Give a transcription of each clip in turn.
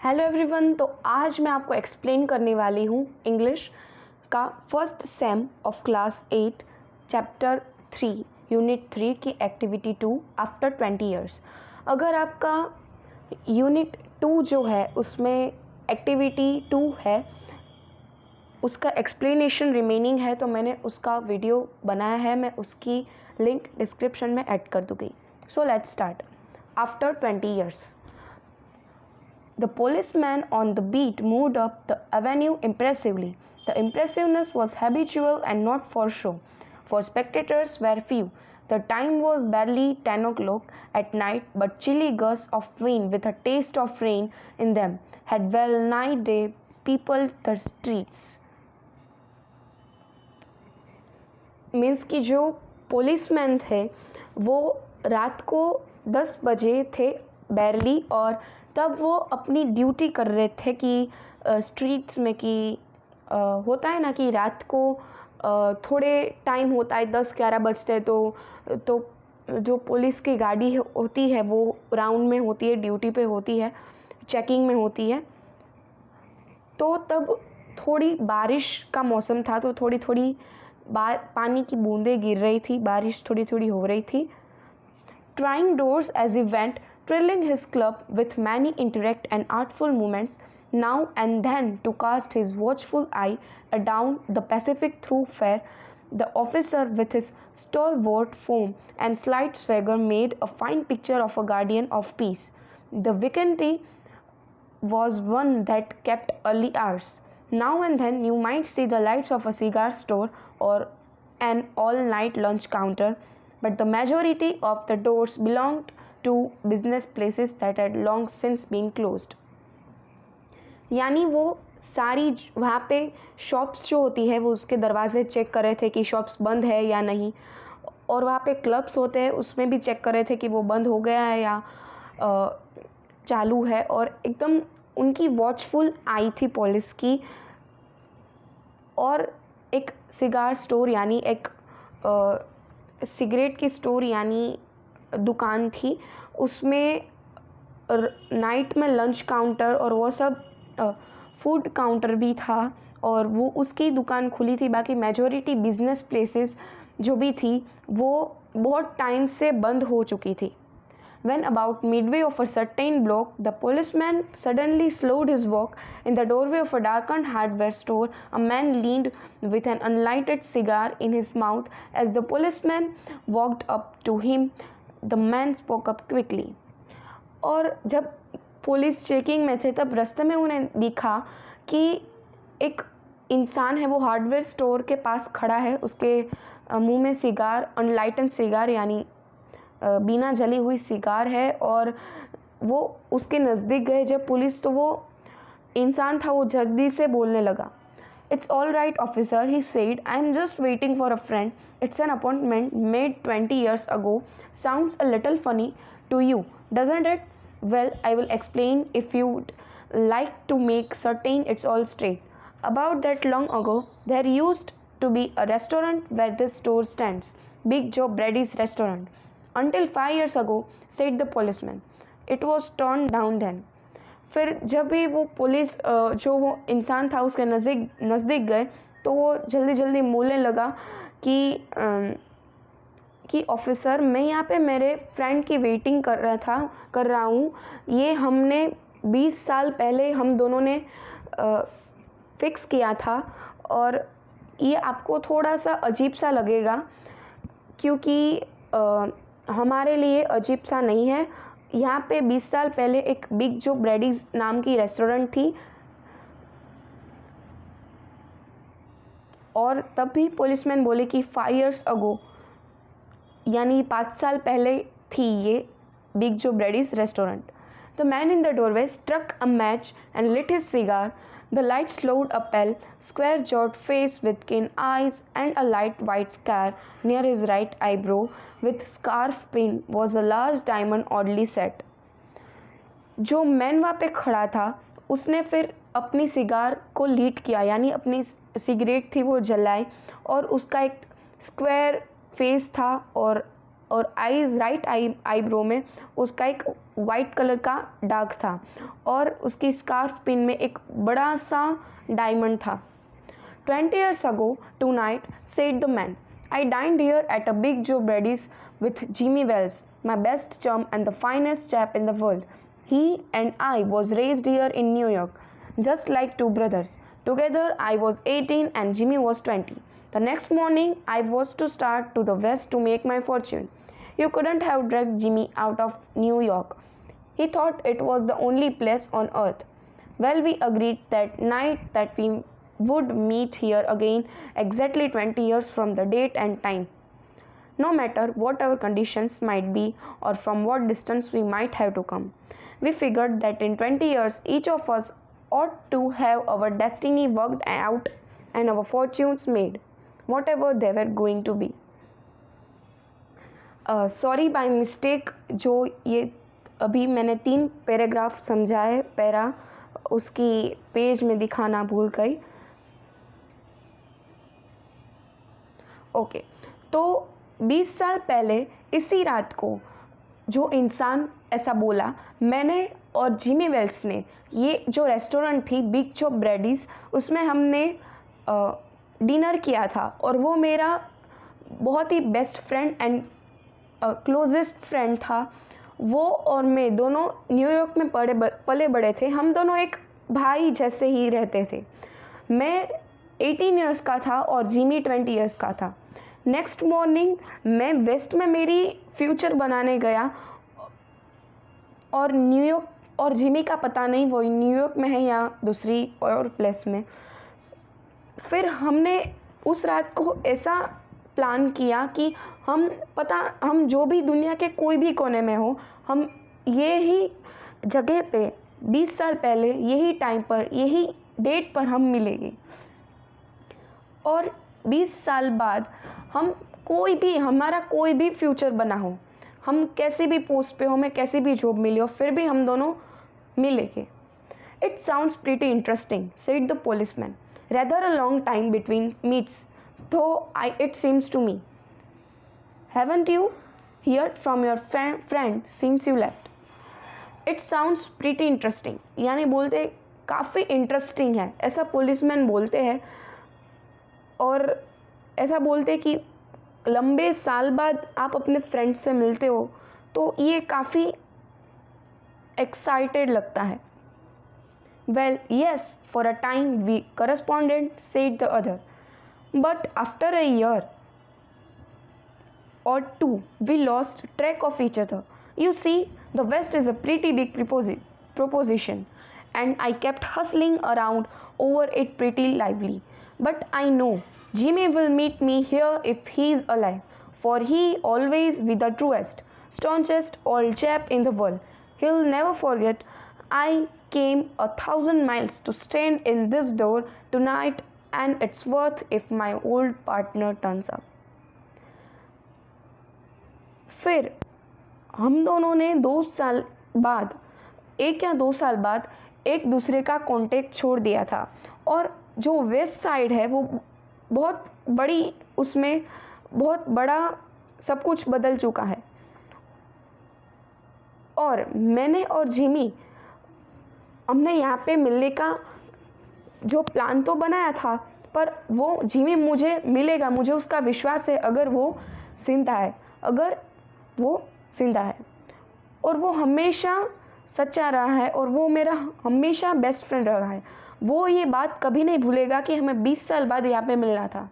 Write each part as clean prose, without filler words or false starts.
Hello everyone. तो आज मैं आपको एक्सप्लेन करने वाली हूँ इंग्लिश का first sem of class 8 chapter 3 unit 3 की एक्टिविटी 2 आफ्टर 20 इयर्स। अगर आपका यूनिट 2 जो है उसमें एक्टिविटी 2 है, उसका एक्सप्लेनेशन रिमेनिंग है, तो मैंने उसका वीडियो बनाया है, मैं उसकी लिंक डिस्क्रिप्शन में ऐड कर दूँगी। So let's start. After 20 years, the policeman on the beat moved up the avenue impressively. The impressiveness was habitual and not for show, for spectators were few. The time was barely 10 o'clock at night, but chilly gusts of wind with a taste of rain in them had well nigh day peopled the streets. Means कि जो policeman थे वो रात को 10 बजे थे बैरली, और तब वो अपनी ड्यूटी कर रहे थे कि स्ट्रीट्स में कि होता है ना कि रात को थोड़े टाइम होता है 10-11 बजते तो जो पुलिस की गाड़ी होती है वो राउंड में होती है, ड्यूटी पे होती है, चेकिंग में होती है। तो तब थोड़ी बारिश का मौसम था, तो थोड़ी थोड़ी पानी की बूंदें गिर रही थी, बारिश थोड़ी थोड़ी हो रही थी। Trying doors as he went, trilling his club with many indirect and artful movements, now and then to cast his watchful eye adown the Pacific thoroughfare, the officer with his stalwart form and slight swagger made a fine picture of a guardian of peace. The vacancy was one that kept early hours. Now and then you might see the lights of a cigar store or an all-night lunch counter, but the majority of the doors belonged to business places that had long since been closed. यानी वो सारी वहाँ पे shops जो होती है वो उसके दरवाजे चेक कर रहे थे कि शॉप्स बंद है या नहीं, और वहाँ पे क्लब्स होते हैं उसमें भी चेक कर रहे थे कि वो बंद हो गया है या चालू है, और एकदम उनकी वॉचफुल आई थी पुलिस की। और एक सिगार स्टोर यानी एक सिगरेट की स्टोर यानी दुकान थी, उसमें नाइट में लंच काउंटर और वो सब फूड काउंटर भी था, और वो उसकी दुकान खुली थी। बाकी मेजॉरिटी बिजनेस प्लेसेस जो भी थी वो बहुत टाइम से बंद हो चुकी थी। When about midway of a certain block, the policeman suddenly slowed his walk. In the doorway of a darkened hardware store, a man leaned with an unlighted cigar in his mouth. As the policeman walked up to him, the man spoke up quickly. और जब police checking में थे तब रास्ते में उन्हें दिखा कि एक इंसान है, वो हार्डवेयर स्टोर के पास खड़ा है, उसके मुंह में सिगार, अनलाइटेड सिगार यानी बिना जली हुई सिगार है, और वो उसके नज़दीक गए जब पुलिस, तो वो इंसान था वो जल्दी से बोलने लगा। It's all right officer, he said, I am just waiting for a friend, it's an appointment made 20 years ago, sounds a little funny to you doesn't it? Well, I will explain if you'd like to make certain it's all straight. About that long ago, there used to be a restaurant where this store stands, Big Joe Brady's restaurant. Until 5 years ago, said the policeman. It was torn down then. फिर जब भी वो police जो वो इंसान था उसके नज़दीक गए तो वो जल्दी जल्दी बोलने लगा कि ऑफिसर, मैं यहाँ पे मेरे फ्रेंड की वेटिंग कर रहा हूँ। ये हमने 20 साल पहले हम दोनों ने फिक्स किया था, और ये आपको थोड़ा सा अजीब सा लगेगा क्योंकि हमारे लिए अजीब सा नहीं है। यहाँ पे 20 साल पहले एक बिग जो ब्रेडीज नाम की रेस्टोरेंट थी, और तब भी पुलिसमैन बोले कि 5 years ago यानी 5 साल पहले थी ये Big Joe Brady's restaurant. The man in the doorway struck a match and lit his cigar. The light slowed a pale, square-jawed face with keen eyes and a light white scar near his right eyebrow with scarf pin was a large diamond oddly set. जो man वहाँ पे खड़ा था उसने फिर अपनी cigar को लीट किया, यानी अपनी सिगरेट थी वो जलाई, और उसका एक स्क्वायर फेस था और और राइट आईब्रो में उसका एक वाइट कलर का दाग था और उसकी स्कार्फ पिन में एक बड़ा सा डायमंड था। 20 years ago tonight, said the man, I dined here at a big Joe Brady's with Jimmy Wells, my best chum and the finest chap in the world. He and I was raised here in New York, just like two brothers. Together I was 18 and Jimmy was 20. The next morning I was to start to the west to make my fortune. You couldn't have dragged Jimmy out of New York. He thought it was the only place on earth. Well, we agreed that night that we would meet here again exactly 20 years from the date and time. No matter what our conditions might be or from what distance we might have to come. We figured that in 20 years each of us ought to have our destiny worked out and our fortunes made, whatever they were going to be. Sorry by mistake, जो ये अभी मैंने 3 paragraph समझा है, para उसकी page में दिखाना भूल गई। ओके, तो 20 साल पहले इसी रात को जो इंसान ऐसा बोला, मैंने और जिमी वेल्स ने, ये जो रेस्टोरेंट थी बिग जॉ ब्रैडीज़, उसमें हमने डिनर किया था और वो मेरा बहुत ही best friend and closest friend था। वो और मैं दोनों न्यूयॉर्क में पले बड़े थे। हम दोनों एक भाई जैसे ही रहते थे। मैं 18 इयर्स का था और जिमी 20 इयर्स का था। नेक्स्ट मॉर्निंग मैं वेस्ट में मेरी फ्यूचर बनाने गया और न्यूयॉर्क, और जिमी का पता नहीं वो न्यूयॉर्क में है या दूसरी और प्लेस में। फिर हमने उस रात को ऐसा प्लान किया कि हम जो भी दुनिया के कोई भी कोने में हो, हम ये ही जगह पे 20 साल पहले यही टाइम पर यही डेट पर हम मिलेंगे। और 20 साल बाद हमारा कोई भी फ्यूचर बना हो, हम कैसी भी पोस्ट पे हो, हमें कैसी भी जॉब मिली हो, फिर भी हम दोनों मिलेंगे। It sounds pretty interesting, said the policeman. Rather a long time between meets, though it seems to me. Haven't you heard from your friend since you left? It sounds pretty interesting. यानी बोलते काफ़ी interesting है, ऐसा policeman बोलते हैं। और ऐसा बोलते कि लंबे साल बाद आप अपने फ्रेंड से मिलते हो, तो ये काफ़ी एक्साइटेड लगता है। Well, yes, for a time we corresponded, said the other. But after a year or two, we lost track of each other. You see, the West is a pretty big proposition, and I kept hustling around over it pretty lively. But I know Jimmy will meet me here if he's alive, for he always be the truest, staunchest old chap in the world. He'll never forget I came 1,000 miles to stand in this door tonight, and it's worth if my old partner turns up. फिर हम दोनों ने 2 साल बाद, 1 या 2 साल बाद एक दूसरे का कांटेक्ट छोड़ दिया था। और जो वेस्ट साइड है वो बहुत बड़ी, उसमें बहुत बड़ा सब कुछ बदल चुका है। और मैंने और जिमी, हमने यहाँ पे मिलने का जो प्लान तो बनाया था, पर वो जिमी मुझे मिलेगा, मुझे उसका विश्वास है। अगर वो जिंदा है और वो हमेशा सच्चा रहा है और वो मेरा हमेशा बेस्ट फ्रेंड रहा है, वो ये बात कभी नहीं भूलेगा कि हमें 20 साल बाद यहाँ पे मिलना था।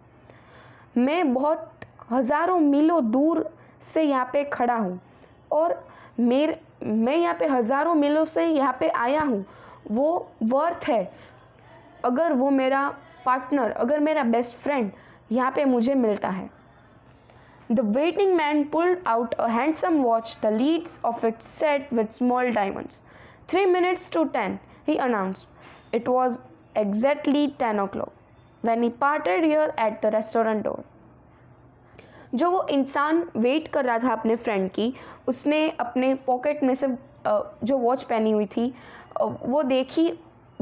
मैं बहुत हज़ारों मीलों दूर से यहाँ पे खड़ा हूँ और मैं यहाँ पे हज़ारों मीलों से यहाँ पे आया हूँ। वो वर्थ है अगर वो मेरा पार्टनर, अगर मेरा बेस्ट फ्रेंड यहाँ पे मुझे मिलता है। The waiting man pulled out a handsome watch, the leads of it set with small diamonds. 3 minutes to 10, he announced. It was exactly 10 o'clock when he parted here at the restaurant door. जो वो इंसान wait कर रहा था अपने friend की, उसने अपने पॉकेट में से जो वॉच पहनी हुई थी वो देखी,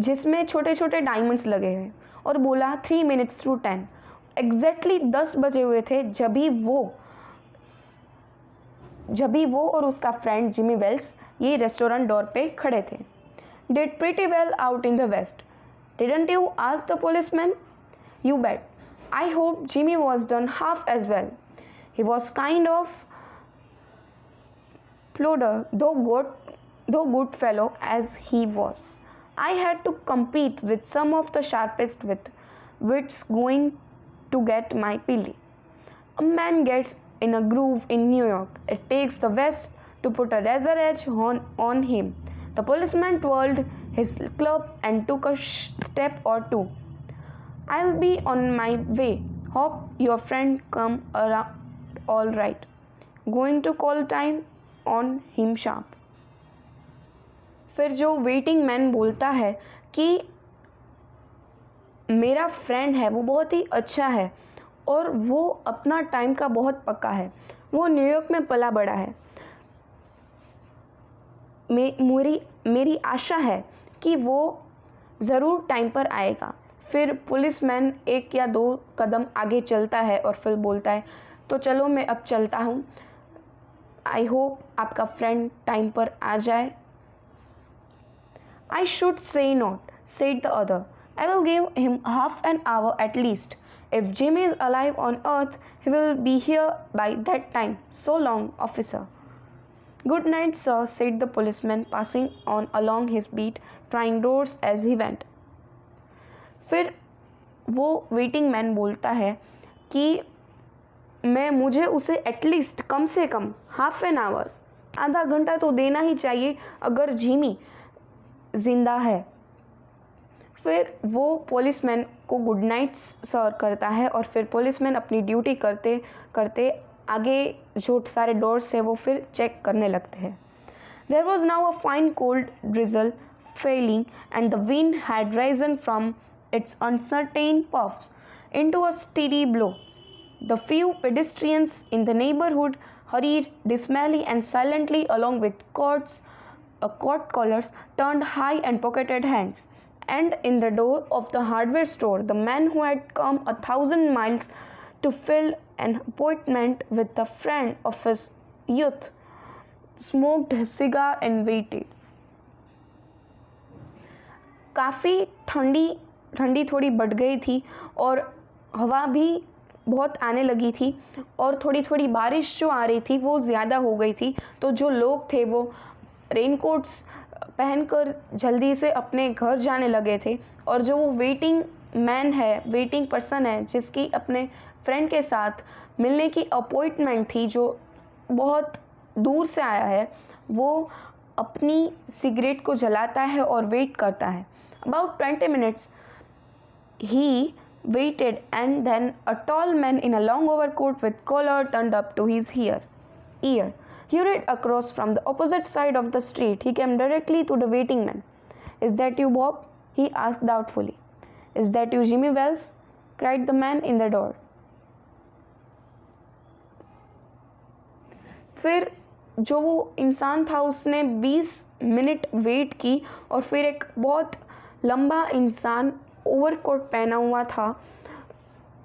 जिसमें छोटे छोटे डायमंड्स लगे हैं, और बोला 3 minutes to 10। एग्जैक्टली 10 बजे हुए थे जब ही वो जब भी वो और उसका फ्रेंड जिमी वेल्स ये रेस्टोरेंट डोर पे खड़े थे। Did pretty well out in the west, didn't you? asked the policeman. You bet. I hope Jimmy was done half as well. He was kind of plodder, though good fellow as he was. I had to compete with some of the sharpest wits going to get my pilly. A man gets in a groove in New York. It takes the West to put a razor edge on him. The policeman twirled his club and took a step or two. I'll be on my way. Hope your friend come around all right. Going to call time on him sharp. फिर जो waiting man बोलता है कि मेरा friend है वो बहुत ही अच्छा है और वो अपना टाइम का बहुत पक्का है, वो न्यूयॉर्क में पला बड़ा है। मेरी आशा है कि वो ज़रूर टाइम पर आएगा। फिर पुलिसमैन एक या दो कदम आगे चलता है और फिर बोलता है, तो चलो मैं अब चलता हूँ। आई होप आपका फ्रेंड टाइम पर आ जाए। I should say not, said the other. I will give him half an hour at least. If Jimmy is alive on earth, he will be here by that time. So long, officer. Good night, sir, said the policeman, passing on along his beat, trying doors as he went. फिर वो waiting man बोलता है कि मुझे उसे at least कम से कम half an hour, आधा घंटा तो देना ही चाहिए अगर जिमी ज़िंदा है। फिर वो पुलिसमैन को गुड नाइट सर करता है और फिर पुलिसमैन अपनी ड्यूटी करते करते आगे जो सारे डोर्स है वो फिर चेक करने लगते हैं। There was now a fine cold drizzle falling and the wind had risen from its uncertain puffs into a steady blow. The few pedestrians in the neighborhood hurried dismally and silently along with coat collars, turned high and pocketed hands. And in the door of the hardware store, the man who had come 1,000 miles to fill an appointment with a friend of his youth smoked his cigar and waited. काफ़ी ठंडी थोड़ी बढ़ गई थी और हवा भी बहुत आने लगी थी और थोड़ी थोड़ी बारिश जो आ रही थी वो ज़्यादा हो गई थी। तो जो लोग थे वो रेनकोट्स पहनकर जल्दी से अपने घर जाने लगे थे और जो वो वेटिंग पर्सन है जिसकी अपने फ्रेंड के साथ मिलने की अपॉइंटमेंट थी, जो बहुत दूर से आया है, वो अपनी सिगरेट को जलाता है और वेट करता है। About 20 minutes he waited and then a tall man in a long overcoat with collar turned up to his ear. He hurried across from the opposite side of the street. He came directly to the waiting man. Is that you, Bob? He asked doubtfully. Is that you, Jimmy Wells? Cried the man in the door. फिर जो वो इंसान था उसने 20 minute wait की और फिर एक बहुत लंबा इंसान ओवरकोट पहना हुआ था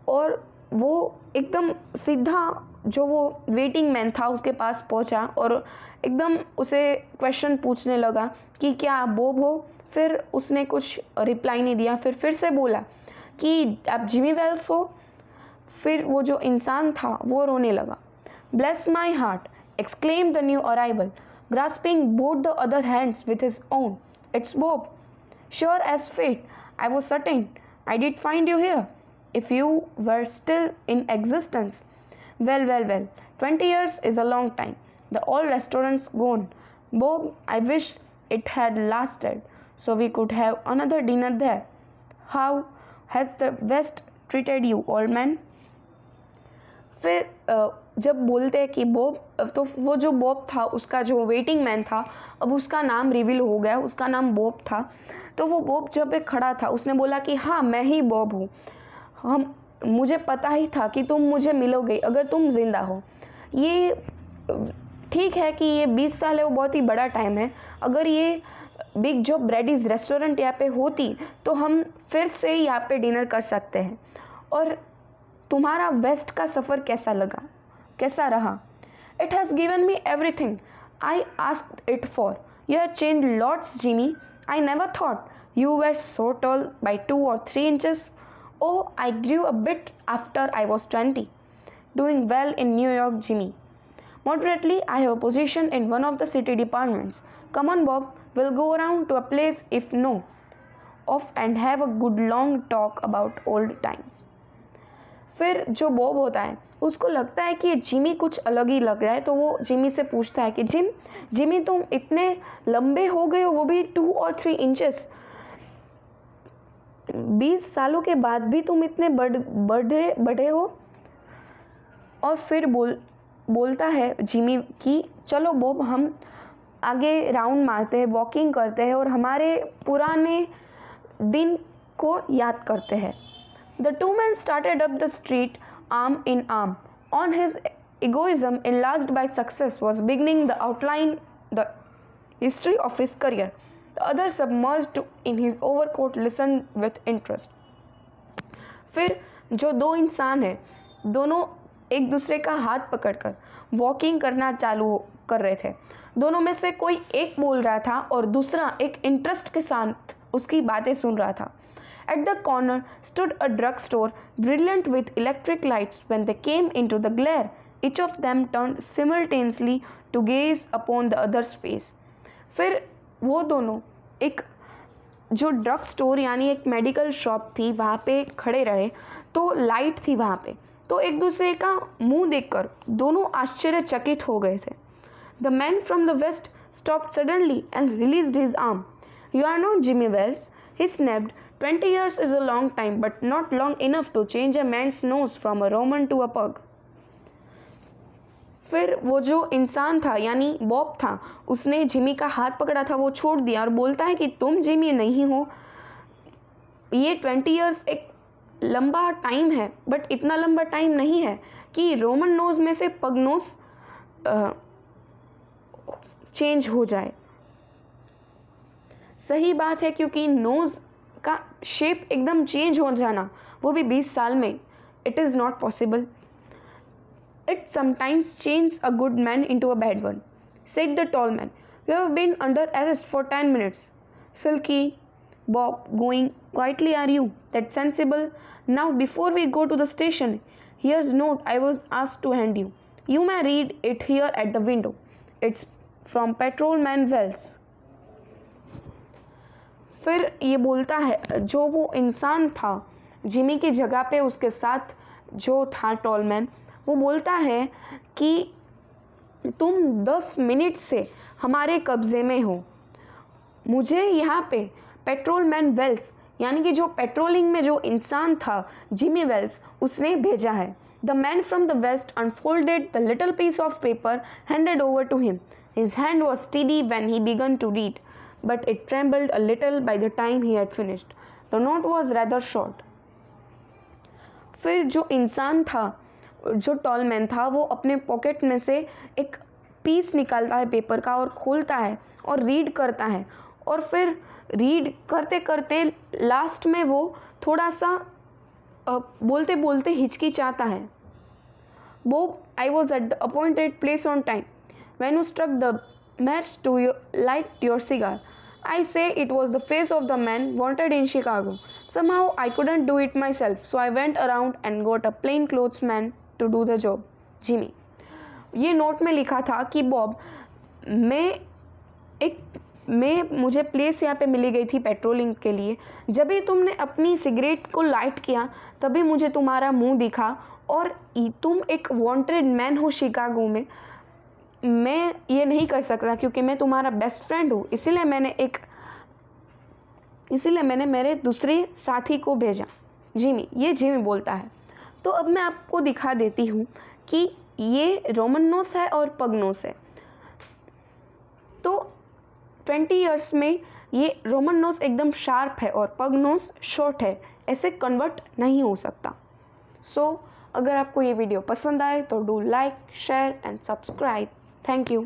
और वो एकदम सीधा जो वो वेटिंग मैन था उसके पास पहुंचा और एकदम उसे क्वेश्चन पूछने लगा कि क्या आप बॉब हो। फिर उसने कुछ रिप्लाई नहीं दिया। फिर से बोला कि आप जिमी वेल्स हो। फिर वो जो इंसान था वो रोने लगा। Bless my heart, exclaimed the new arrival, grasping both the other hands with his own. It's Bob. Sure as fate, I was certain I did find you here, if you were still in existence. Well, 20 years is a long time. The old restaurant's gone. Bob, I wish it had lasted, so we could have another dinner there. How has the West treated you, old man? फिर जब बोलते हैं कि Bob, तो वो जो Bob था उसका जो वेटिंग मैन था अब उसका नाम रिवील हो गया, उसका नाम बॉब था। तो वो बॉब जब एक खड़ा था उसने बोला कि हाँ मैं ही बॉब हूँ, मुझे पता ही था कि तुम मुझे मिलोगे अगर तुम ज़िंदा हो। ये ठीक है कि ये 20 साल है वो बहुत ही बड़ा टाइम है। अगर ये बिग जो ब्रेडीज़ रेस्टोरेंट यहाँ पे होती तो हम फिर से यहाँ पे डिनर कर सकते हैं। और तुम्हारा वेस्ट का सफ़र कैसा रहा? It has given me everything I asked it for. You have changed lots, Jimmy. I never thought you were so tall by 2 or 3 inches. Oh, I grew a bit after I was 20. Doing well in New York, Jimmy. Moderately, I have a position in one of the city departments. Come on, Bob, we'll go around to a place if no off and have a good long talk about old times. फिर जो Bob होता है उसको लगता है कि Jimmy कुछ अलग ही लग रहा है, तो वो जिमी से पूछता है कि जिमी तुम इतने लंबे हो गए हो, वो भी 2 और 3 इंचेस। 20 सालों के बाद भी तुम इतने बड़े हो। और फिर बोलता है जिमी कि चलो बॉब, हम आगे राउंड मारते हैं, वॉकिंग करते हैं और हमारे पुराने दिन को याद करते हैं। The two men started up the street arm in arm. On his egoism, enlarged by success, was beginning the outline the history of his career. The other, submerged in his overcoat, listened with interest. फिर जो दो इंसान हैं, दोनों एक दूसरे का हाथ पकड़कर वॉकिंग करना चालू कर रहे थे। दोनों में से कोई एक बोल रहा था और दूसरा एक इंटरेस्ट के साथ उसकी बातें सुन रहा था। At the corner stood a drugstore, brilliant with electric lights. When they came into the glare, each of them turned simultaneously to gaze upon the other's face. फिर वो दोनों एक जो ड्रग स्टोर यानी एक मेडिकल शॉप थी वहाँ पे खड़े रहे, तो लाइट थी वहाँ पे, तो एक दूसरे का मुंह देखकर दोनों आश्चर्यचकित हो गए थे। The man from the west stopped suddenly and released his arm. You are not Jimmy Wells, he snapped. 20 years is a long time, but not long enough to change a man's nose from a Roman to a pug. फिर वो जो इंसान था यानी Bob था, उसने Jimmy का हाथ पकड़ा था, वो छोड़ दिया और बोलता है कि तुम जिमी नहीं हो। ये 20 ईयर्स एक लंबा टाइम है, बट इतना लंबा टाइम नहीं है कि रोमन नोज में से पग नोज चेंज हो जाए। सही बात है, क्योंकि नोज का शेप एकदम चेंज हो जाना, वो भी 20 साल में, it is not possible. It sometimes change a good man into a bad one, said the tall man. You have been under arrest for 10 minutes. Silky, Bob, going quietly, are you? That's sensible. Now, before we go to the station, here's a note I was asked to hand you. You may read it here at the window. It's from Patrolman Wells. फिर ये बोलता है, जो वो इंसान था Jimmy की जगह पे उसके साथ जो था टॉलमैन, वो बोलता है कि तुम 10 मिनट से हमारे कब्ज़े में हो। मुझे यहाँ पे पेट्रोलमैन वेल्स यानी कि जो पेट्रोलिंग में जो इंसान था जिमी वेल्स, उसने भेजा है। The man from the west unfolded the little piece of paper handed over to him. His hand was steady when he began to read, but it trembled a little by the time he had finished. The note was rather short. फिर जो इंसान था, जो tall man था, वो अपने pocket में से एक पीस निकालता है पेपर का और खोलता है और रीड करता है, और फिर रीड करते करते लास्ट में वो थोड़ा सा बोलते बोलते हिचकिचाता है। Bob, I was at the appointed place on time. When you struck the match to light your cigar, I say it was the face of the man wanted in Chicago. Somehow I couldn't do it myself, so I went around and got a plainclothes man to do the job. Jimmy. ये note में लिखा था कि Bob, मुझे place यहाँ पे मिली गई थी पेट्रोलिंग के लिए। जब भी तुमने अपनी सिगरेट को लाइट किया तभी मुझे तुम्हारा मुंह दिखा, और तुम एक वांटेड मैन हो शिकागो में। मैं ये नहीं कर सकता क्योंकि मैं तुम्हारा बेस्ट फ्रेंड हूँ, इसीलिए मैंने मेरे दूसरे साथी को भेजा। जिमी, ये जिमी बोलता है। तो अब मैं आपको दिखा देती हूँ कि ये रोमन नोस है और पग नोस है। तो 20 ईयर्स में ये रोमन नोस एकदम शार्प है और पग नोस शॉर्ट है, ऐसे कन्वर्ट नहीं हो सकता। सो अगर आपको ये वीडियो पसंद आए तो do like, share and subscribe. Thank you.